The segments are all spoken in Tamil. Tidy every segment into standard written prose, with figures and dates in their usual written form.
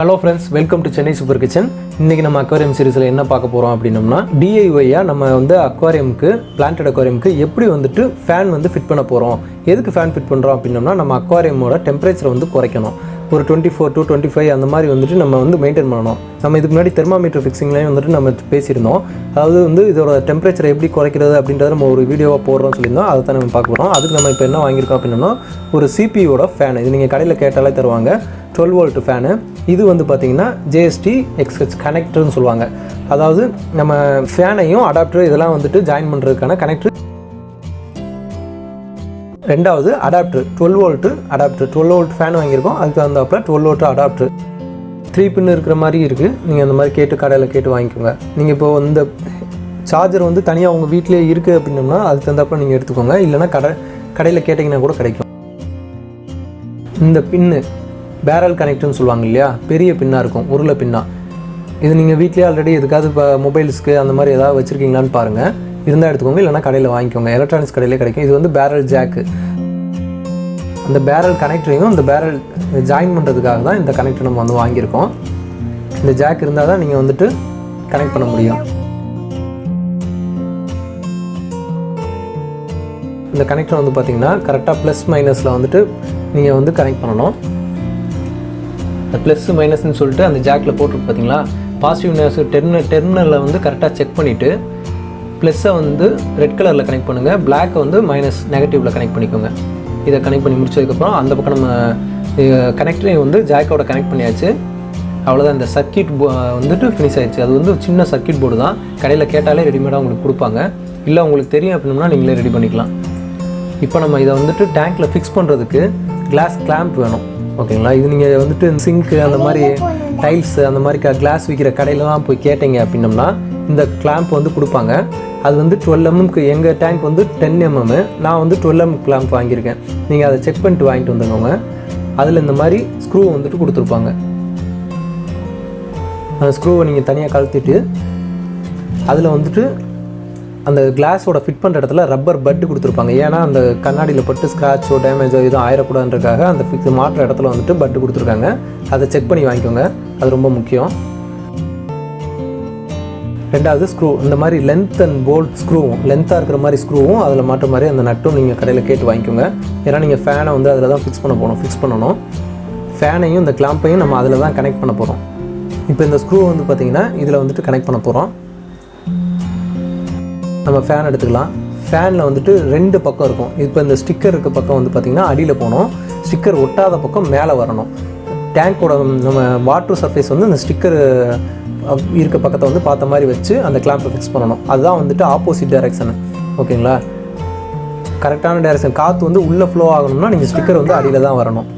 Hello friends, welcome to Chennai Super Kitchen. இன்னைக்கு நம்ம Aquarium Seriesல என்ன பார்க்க போறோம் அப்படினோம்னா DIY-ஆ நம்ம வந்து அக்வாரியம்க்கு பிளான்டட் அக்வாரியம்க்கு எப்படி வந்துட்டு ஃபேன் வந்து ஃபிட் பண்ண போறோம். எதுக்கு ஃபேன் ஃபிட் பண்றோம் அப்படினோம்னா நம்ம அக்வாரியமோட டெம்பரேச்சர் வந்து குறைக்கணும். ஒரு 24 to 25 அந்த மாதிரி வந்துட்டு நம்ம வந்து மெயின்டைன் பண்ணணும். நம்ம இதுக்கு முன்னாடி தெர்மாமீட்டர் ஃபிக்ஸிங்லயும் வந்துட்டு நம்ம பேசியிருந்தோம். அதாவது வந்து இதோட டெம்பரேச்சரை எப்படி குறைக்கிறது அப்படின்றத நம்ம ஒரு வீடியோவா போடுறோம்னு சொல்லியிருந்தோம். அதை தான் நம்ம பார்க்க போறோம். அதுக்கு நம்ம இப்போ என்ன வாங்கியிருக்கோம் அப்படின்னா ஒரு CPU-ோட ஃபேன். இது நீங்கள் கடையில் கேட்டாலே தருவாங்க. 12 volt ஃபேனு. இது வந்து பார்த்தீங்கன்னா JST XH கனெக்டர்னு சொல்லுவாங்க. அதாவது நம்ம ஃபேனையும் அடாப்டர் இதெல்லாம் வந்துட்டு ஜாயின் பண்ணுறதுக்கான கனெக்டர். ரெண்டாவது adapter 12 volt adapter. 12 volt fan வாங்கியிருக்கோம். அதுக்கு வந்தாப்பில் 12 volt அடாப்டர் 3 பின் இருக்கிற மாதிரி இருக்குது. நீங்கள் அந்த மாதிரி கடையில் கேட்டு வாங்கிக்கோங்க. நீங்கள் இப்போ இந்த சார்ஜர் வந்து தனியாக உங்கள் வீட்டிலே இருக்குது அப்படின்னோம்னா அதுக்கு தந்தாப்பில் நீங்கள் எடுத்துக்கோங்க. இல்லைனா கடையில் கேட்டிங்கன்னா கூட கிடைக்கும். இந்த பின்னு பேரல் கனெக்டர்னு சொல்லுவாங்க இல்லையா, பெரிய பின்னாக இருக்கும், உருளை பின்னா. இது நீங்கள் வீட்லேயே ஆல்ரெடி எதுக்காவது இப்போ மொபைல்ஸ்க்கு அந்த மாதிரி ஏதாவது வச்சுருக்கீங்களான்னு பாருங்கள். இருந்தால் எடுத்துக்கோங்க, இல்லைனா கடையில் வாங்கிக்கோங்க. எலக்ட்ரானிக்ஸ் கடையிலே கிடைக்கும். இது வந்து பேரல் ஜாக்கு. அந்த பேரல் கனெக்டரையும் அந்த பேரல் ஜாயின் பண்ணுறதுக்காக தான் இந்த கனெக்டர் நம்ம வந்து வாங்கியிருக்கோம். இந்த ஜாக் இருந்தால் தான் நீங்கள் வந்துட்டு கனெக்ட் பண்ண முடியும். இந்த கனெக்டர் வந்து பார்த்திங்கன்னா கரெக்டாக ப்ளஸ் மைனஸில் வந்துட்டு நீங்கள் வந்து கனெக்ட் பண்ணணும். ப்ளஸ் மைனஸ்ன்னு சொல்லிட்டு அந்த ஜாக்கில் போட்டுருக்கு பார்த்தீங்களா, பாசிட்டிவ் நெகட்டிவ் டெர்மினலில் வந்து கரெக்டாக செக் பண்ணிவிட்டு ப்ளஸ்ஸை வந்து ரெட் கலரில் கனெக்ட் பண்ணுங்கள், பிளாக்கை வந்து மைனஸ் நெகட்டிவில் கனெக்ட் பண்ணிக்கோங்க. இதை கனெக்ட் பண்ணி முடிச்சதுக்கப்புறம் அந்த பக்கம் நம்ம கனெக்டரையும் வந்து ஜாக்கோட கனெக்ட் பண்ணியாச்சு. அவ்வளோதான். இந்த சர்க்கியூட் வந்துட்டு ஃபினிஷ் ஆயிடுச்சு. அது வந்து சின்ன சர்க்கியூட் போர்டு தான். கடையில் கேட்டாலே ரெடிமேடாக உங்களுக்கு கொடுப்பாங்க. இல்லை உங்களுக்கு தெரியும் அப்படின்னா நீங்களே ரெடி பண்ணிக்கலாம். இப்போ நம்ம இதை வந்துட்டு டேங்க்கில் ஃபிக்ஸ் பண்ணுறதுக்கு கிளாஸ் கிளாம்ப் வேணும். ஓகேங்களா. இது நீங்கள் வந்துட்டு சிங்க்கு அந்த மாதிரி டைல்ஸு அந்த மாதிரி கிளாஸ் விற்கிற கடையிலலாம் போய் கேட்டிங்க அப்படின்னம்னா இந்த கிளாம்ப் வந்து கொடுப்பாங்க. அது வந்து 12 mmக்கு எங்கள் டேங்க் வந்து 10 mm. நான் வந்து 12 mm கிளாம்ப் வாங்கியிருக்கேன். நீங்கள் அதை செக் பண்ணிட்டு வாங்கிட்டு வந்துடுங்க. அதில் இந்த மாதிரி ஸ்க்ரூ வந்துட்டு கொடுத்துருப்பாங்க. அந்த ஸ்க்ரூவை நீங்கள் தனியாக கழட்டிட்டு அதில் வந்துட்டு அந்த கிளாஸோட ஃபிட் பண்ணுற இடத்துல ரப்பர் பட்டு கொடுத்துருப்பாங்க. ஏன்னா அந்த கண்ணாடியில் பட்டு ஸ்க்ராச்சோ டேமேஜோ எதுவும் ஆயிடக்கூடாதுன்றதுக்காக அந்த ஃபிக்ஸ் மாட்டுற இடத்துல வந்துட்டு பட்டு கொடுத்துருக்காங்க. அதை செக் பண்ணி வாங்கிக்கோங்க. அது ரொம்ப முக்கியம். ரெண்டாவது ஸ்க்ரூ. இந்த மாதிரி லென்த் அண்ட் போல்ட் ஸ்க்ரூவும், லென்த்தாக இருக்கிற மாதிரி ஸ்க்ரூவும் அதில் மாட்டுற மாதிரி அந்த நட்டும் நீங்கள் கடையில் கேட்டு வாங்கிக்கோங்க. ஏன்னா நீங்கள் ஃபேனை வந்து அதில் தான் ஃபிக்ஸ் பண்ணணும். ஃபேனையும் இந்த கிளாம்பையும் நம்ம அதில் தான் கனெக்ட் பண்ண போகிறோம். இப்போ இந்த ஸ்க்ரூ வந்து பார்த்திங்கன்னா இதில் வந்துட்டு கனெக்ட் பண்ண போகிறோம். நம்ம ஃபேன் எடுத்துக்கலாம். ஃபேனில் வந்துட்டு 2 பக்கம் இருக்கும். இப்போ இந்த ஸ்டிக்கர் இருக்க பக்கம் வந்து பார்த்திங்கன்னா அடியில் போகணும். ஸ்டிக்கர் ஒட்டாத பக்கம் மேலே வரணும். டேங்கோட நம்ம வாட்டர் சர்ஃபேஸ் வந்து அந்த ஸ்டிக்கர் இருக்க பக்கத்தை வந்து பார்த்த மாதிரி வச்சு அந்த கிளாம்பை ஃபிக்ஸ் பண்ணணும். அதுதான் வந்துட்டு ஆப்போசிட் டைரெக்ஷனு. ஓகேங்களா. கரெக்டான டைரெக்ஷன். காற்று வந்து உள்ளே ஃப்ளோ ஆகணும்னா நீங்கள் ஸ்டிக்கர் வந்து அடியில் தான் வரணும்.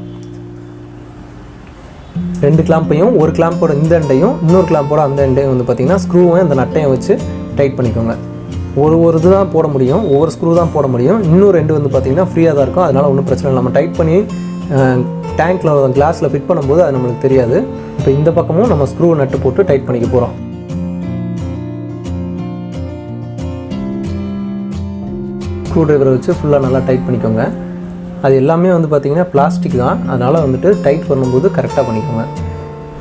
2 கிளாம்பையும், ஒரு கிளாம்போட இந்த எண்டையும் இன்னொரு கிளாம்போட அந்த எண்டையும் வந்து பார்த்திங்கன்னா ஸ்க்ரூவையும் அந்த நட்டையும் வச்சு டைட் பண்ணிக்கோங்க. ஒரு இது தான் போட முடியும், ஒவ்வொரு ஸ்க்ரூ தான் போட முடியும். இன்னும் 2 வந்து பார்த்திங்கன்னா ஃப்ரீயாக தான் இருக்கும். அதனால் ஒன்றும் பிரச்சனை இல்லை. நம்ம டைட் பண்ணி டேங்க்கில் கிளாஸில் ஃபிட் பண்ணும்போது அது நம்மளுக்கு தெரியாது. இப்போ இந்த பக்கமும் நம்ம ஸ்க்ரூ நட்டு போட்டு டைட் பண்ணிக்க போகிறோம். ஸ்க்ரூ டிரைவரை வச்சு ஃபுல்லாக நல்லா டைட் பண்ணிக்கோங்க. அது எல்லாமே வந்து பார்த்திங்கன்னா பிளாஸ்டிக் தான். அதனால் வந்துட்டு டைட் பண்ணும்போது கரெக்டாக பண்ணிக்கோங்க.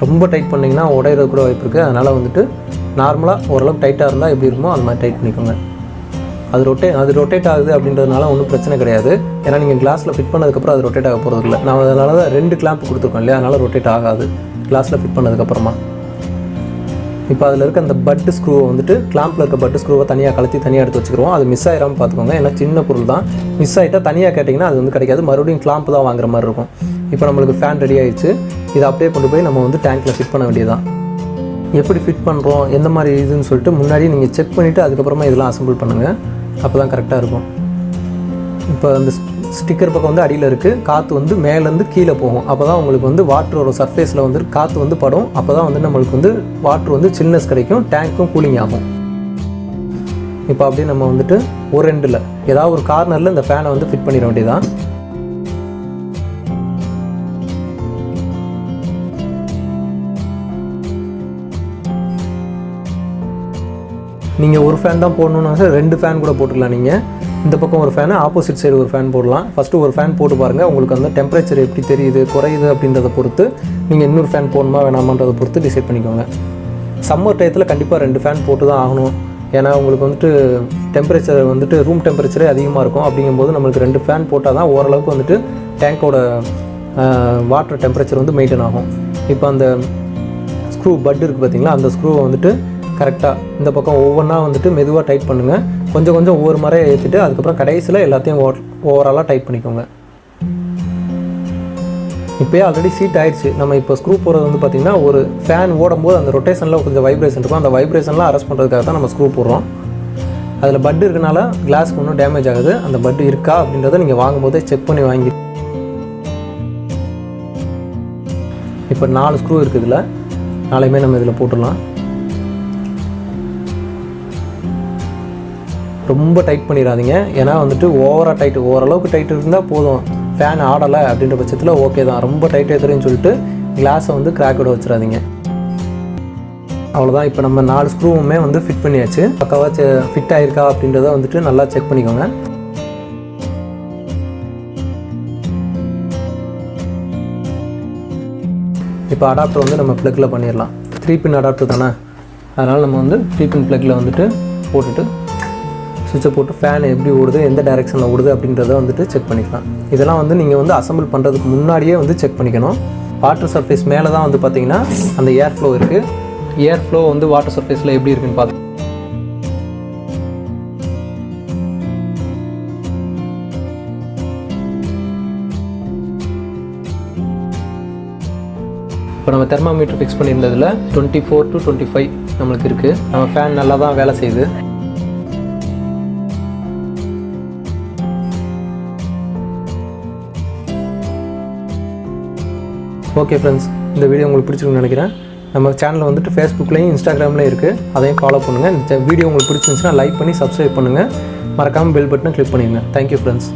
ரொம்ப டைட் பண்ணிங்கன்னா உடையிறது கூட வாய்ப்பு இருக்குது. அதனால் வந்துட்டு நார்மலாக ஓரளவுக்கு டைட்டாக இருந்தால் எப்படி இருக்குமோ அந்த மாதிரி டைட் பண்ணிக்கோங்க. அது ரொட்டேட் ஆகுது அப்படின்றதுனால ஒன்றும் பிரச்சனை கிடையாது. ஏன்னா நீங்கள் கிளாஸில் ஃபிட் பண்ணதுக்கப்புறம் அது ரொட்டேட் ஆக போகிறது இல்லை. நான் அதனால தான் 2 கிளாம்ப் கொடுத்துருக்கோம் இல்லையா, அதனால் ரொட்டேட் ஆகாது கிளாஸில் ஃபிட் பண்ணதுக்கப்புறமா. இப்போ அதில் இருக்க அந்த பட்டு ஸ்க்ரூவை வந்துட்டு கிளாம்பில் இருக்க பட்டு ஸ்க்ரூவை தனியாக கலத்தி தனியாக எடுத்து வச்சுக்கிறோம். அது மிஸ் ஆகிடாமல் பார்த்துக்கோங்க. ஏன்னா சின்ன பொருள் தான். மிஸ் ஆகிட்டால் தனியாக கேட்டிங்கன்னா அது வந்து கிடைக்காது. மறுபடியும் கிளாம்ப் தான் வாங்குற மாதிரி இருக்கும். இப்போ நம்மளுக்கு ஃபேன் ரெடி ஆகிடுச்சு. இதை அப்படியே கொண்டு போய் நம்ம வந்து டேங்க்கில் ஃபிட் பண்ண வேண்டியதான். எப்படி ஃபிட் பண்ணுறோம், எந்த மாதிரி இதுன்னு சொல்லிட்டு முன்னாடி நீங்கள் செக் பண்ணிவிட்டு அதுக்கப்புறமா இதெல்லாம் அசம்பிள் பண்ணுங்கள். அப்போ தான் கரெக்டாக இருக்கும். இப்போ அந்த ஸ்டிக்கர் பக்கம் வந்து அடியில் இருக்குது. காற்று வந்து மேலேருந்து கீழே போகும். அப்போ தான் உங்களுக்கு வந்து வாட்டரோட சர்ஃபேஸில் வந்து காற்று வந்து படும். அப்போ தான் வந்து நம்மளுக்கு வந்து வாட்ரு வந்து சில்னஸ் கிடைக்கும், டேங்க்கும் கூலிங் ஆகும். இப்போ அப்படியே நம்ம வந்துட்டு ஒரு எண்டில் ஏதாவது ஒரு கார்னரில் இந்த ஃபேனை வந்து ஃபிட் பண்ணிட வேண்டியதான். நீங்கள் ஒரு ஃபேன் தான் போடணுன்னா 2 ஃபேன் கூட போட்டுக்கலாம். நீங்கள் இந்த பக்கம் ஒரு ஃபேனு, ஆப்போசிட் சைடு ஒரு ஃபேன் போடலாம். ஃபஸ்ட்டு ஒரு ஃபேன் போட்டு பாருங்கள். உங்களுக்கு வந்து டெம்பரேச்சர் எப்படி தெரியுது குறையுது அப்படின்றத பொறுத்து நீங்கள் இன்னொரு ஃபேன் போடணுமா வேணாமான்றதை பொறுத்து டிசைட் பண்ணிக்கோங்க. சம்மர் டயத்தில் கண்டிப்பாக 2 ஃபேன் போட்டு தான் ஆகணும். ஏன்னா உங்களுக்கு வந்துட்டு டெம்பரேச்சர் வந்துட்டு ரூம் டெம்பரேச்சரே அதிகமாக இருக்கும். அப்படிங்கும்போது நம்மளுக்கு 2 ஃபேன் போட்டால் தான் ஓரளவுக்கு வந்துட்டு டேங்கோட வாட்டர் டெம்பரேச்சர் வந்து மெயின்டைன் ஆகும். இப்போ அந்த ஸ்க்ரூ பட் இருக்குது பார்த்தீங்களா, அந்த ஸ்க்ரூவை வந்துட்டு கரெக்டாக இந்த பக்கம் ஒவ்வொன்றா வந்துட்டு மெதுவாக டைட் பண்ணுங்கள். கொஞ்சம் கொஞ்சம் ஒவ்வொரு முறையை ஏற்றிட்டு அதுக்கப்புறம் கடைசியில் எல்லாத்தையும் ஓவராலாக டைட் பண்ணிக்கோங்க. இப்போயே ஆல்ரெடி சீட் ஆயிடுச்சு. நம்ம இப்போ ஸ்க்ரூ போடுறது வந்து பார்த்திங்கன்னா ஒரு ஃபேன் ஓடும்போது அந்த ரொட்டேஷனில் கொஞ்சம் வைப்ரேஷன் இருக்கும். அந்த வைப்ரேஷன்லாம் அரெஸ்ட் பண்ணுறதுக்காக தான் நம்ம ஸ்க்ரூ போடுறோம். அதில் பட் இருக்கனால கிளாஸ்க்கு ஒன்றும் டேமேஜ் ஆகுது. அந்த பட் இருக்கா அப்படின்றத நீங்கள் வாங்கும்போதே செக் பண்ணி வாங்கி. இப்போ 4 ஸ்க்ரூ இருக்குது. இதில் 4மே நம்ம இதில் போட்டுடலாம். ரொம்ப டைட் பண்ணிடாதீங்க. ஏன்னா வந்துட்டு ஓவராக டைட்டு, ஓரளவுக்கு டைட் இருந்தால் போதும். ஃபேன் ஆடலை அப்படின்ற பட்சத்தில் ஓகே தான். ரொம்ப டைட் ஏற்றுறேன்னு சொல்லிட்டு கிளாஸை வந்து கிராக்கோட வச்சிடாதீங்க. அவ்வளோதான். இப்போ நம்ம 4 ஸ்க்ரூவுமே வந்து ஃபிட் பண்ணியாச்சு. பக்காவாக ஃபிட் ஆகிருக்கா அப்படின்றத வந்துட்டு நல்லா செக் பண்ணிக்கோங்க. இப்போ அடாப்டர் வந்து நம்ம ப்ளக்கில் பண்ணிடலாம். 3 பின் அடாப்டர் தானே, அதனால் நம்ம வந்து 3 பின் ப்ளக்கில் வந்துட்டு போட்டுட்டு சுவிட்சை போட்டு ஃபேன் எப்படி ஓடுது, எந்த டைரெக்ஷனில் ஓடுது அப்படின்றத வந்துட்டு செக் பண்ணிக்கலாம். இதெல்லாம் வந்து நீங்கள் வந்து அசம்பிள் பண்ணுறதுக்கு முன்னாடியே வந்து செக் பண்ணிக்கணும். வாட்டர் சர்ஃபேஸ் மேலே தான் வந்து பார்த்திங்கன்னா அந்த ஏர் ஃப்ளோ இருக்குது. ஏர் ஃப்ளோ வந்து வாட்டர் சர்ஃபேஸில் எப்படி இருக்குன்னு பார்த்து இப்போ நம்ம தெர்மாமீட்டர் ஃபிக்ஸ் பண்ணியிருந்ததில் 24 to 25 நம்மளுக்கு இருக்குது. நம்ம ஃபேன் நல்லா தான் வேலை செய்யுது. ஓகே ஃப்ரெண்ட்ஸ், இந்த வீடியோ உங்களுக்கு பிடிச்சிருக்குன்னு நினைக்கிறேன். நம்ம சேனலில் வந்துட்டு ஃபேஸ்புக்லேயும் இன்ஸ்டாகிராம்லேயும் இருக்குது, அதையும் ஃபாலோ பண்ணுங்கள். இந்த வீடியோ உங்களுக்கு பிடிச்சிருந்துச்சுன்னா லைக் பண்ணி சப்ஸ்கிரைப் பண்ணுங்கள். மறக்காமல் பெல் பட்டனை கிளிக் பண்ணிடுங்க. Thank you friends.